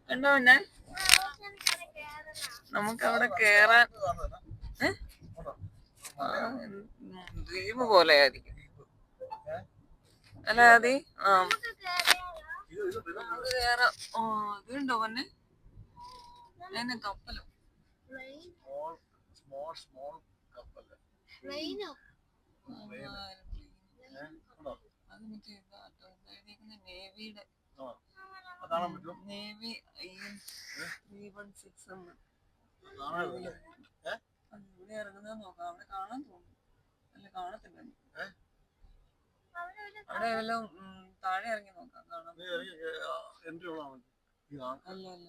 കണ്ടോ പിന്നെ നമുക്കവിടെ കേറാൻ ദ്വീപ് പോലെ ആയിരിക്കും അല്ല അതി നമുക്ക് കേറാം. അതുണ്ടോ പൊന്നെ എന്നെ കപ്പലോ അത് മറ്റേ നേവിയുടെ നേവി IN-316 ഇവിടെ ഇറങ്ങുന്നത് നോക്കാം. അവിടെ കാണാൻ തോന്നുന്നു. അല്ല കാണത്തില്ല. അവിടെ എല്ലാം താഴെ ഇറങ്ങി നോക്കാം. കാണാൻ അല്ല അല്ല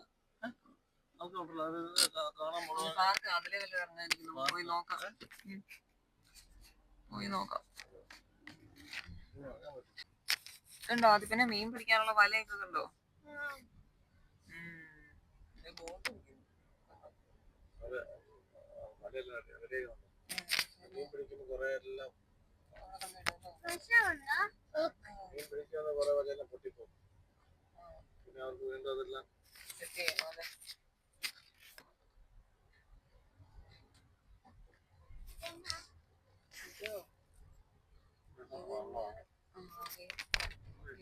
പാർക്ക് അതിലെ വല്ല ഇറങ്ങാനിരിക്കുന്നു. പോയി നോക്കാം. കണ്ടോ അത് പിന്നെ മീൻ പിടിക്കാനുള്ള വലയൊക്കെ കണ്ടോ.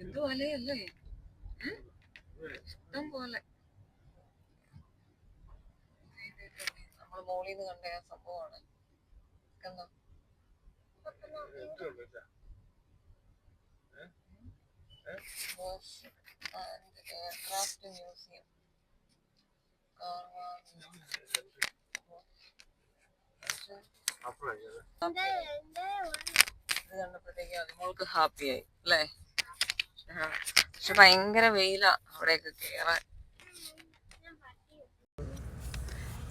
എന്ത് വലയല്ലേ ഇഷ്ടം പോലെ. നമ്മള് മോളിൽ നിന്ന് കണ്ട ആ സംഭവമാണ്. കണ്ടോ എയർക്രാഫ്റ്റ് മ്യൂസിയം ഇത് കണ്ടപ്പോഴത്തേക്ക് അതുമോൾക്ക് ഹാപ്പിയായി അല്ലേ. പക്ഷെ ഭയങ്കര വെയിലാ അവിടെയൊക്കെ കേറാൻ.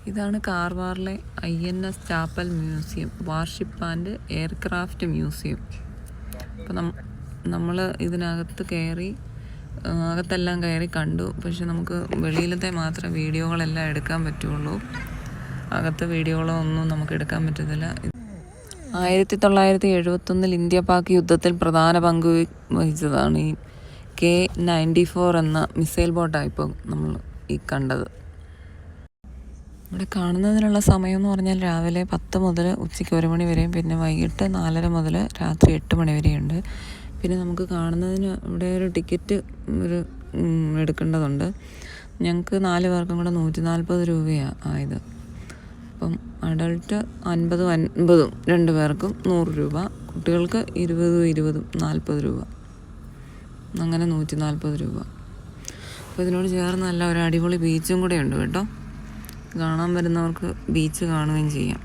ഇതാണ് കാർവാറിലെ INS chapel museum, warship and aircraft museum. അപ്പം നമ്മൾ ഇതിനകത്ത് കയറി അകത്തെല്ലാം കയറി കണ്ടു. പക്ഷെ നമുക്ക് വെളിയിലത്തെ മാത്രം വീഡിയോകളെല്ലാം എടുക്കാൻ പറ്റുള്ളൂ. അകത്ത് വീഡിയോകളോ ഒന്നും നമുക്ക് എടുക്കാൻ പറ്റത്തില്ല. 1971 ഇന്ത്യ പാക് യുദ്ധത്തിൽ പ്രധാന പങ്ക് വഹിച്ചതാണ് ഈ K-94 എന്ന മിസൈൽ ബോട്ടാണ് ഇപ്പോൾ നമ്മൾ ഈ കണ്ടത്. ഇവിടെ കാണുന്നതിനുള്ള സമയം എന്ന് പറഞ്ഞാൽ രാവിലെ 10 മുതൽ ഉച്ചയ്ക്ക് 1 മണി വരെയും പിന്നെ വൈകിട്ട് 4:30 മുതൽ രാത്രി 8 മണി വരെയുണ്ട്. പിന്നെ നമുക്ക് കാണുന്നതിന് ഇവിടെ ഒരു ടിക്കറ്റ് എടുക്കേണ്ടതുണ്ട്. ഞങ്ങൾക്ക് 4 പേർക്കും കൂടെ 140 രൂപയാണ് ആയത്. അപ്പം അഡൾട്ട് 50 2 പേർക്കും 100 രൂപ, കുട്ടികൾക്ക് 20 40 രൂപ, അങ്ങനെ 140 രൂപ. അപ്പോൾ ഇതിനോട് ചേർന്ന് നല്ല ഒരു അടിപൊളി ബീച്ചും കൂടെ ഉണ്ട് കേട്ടോ. കാണാൻ വരുന്നവർക്ക് ബീച്ച് കാണുകയും ചെയ്യാം.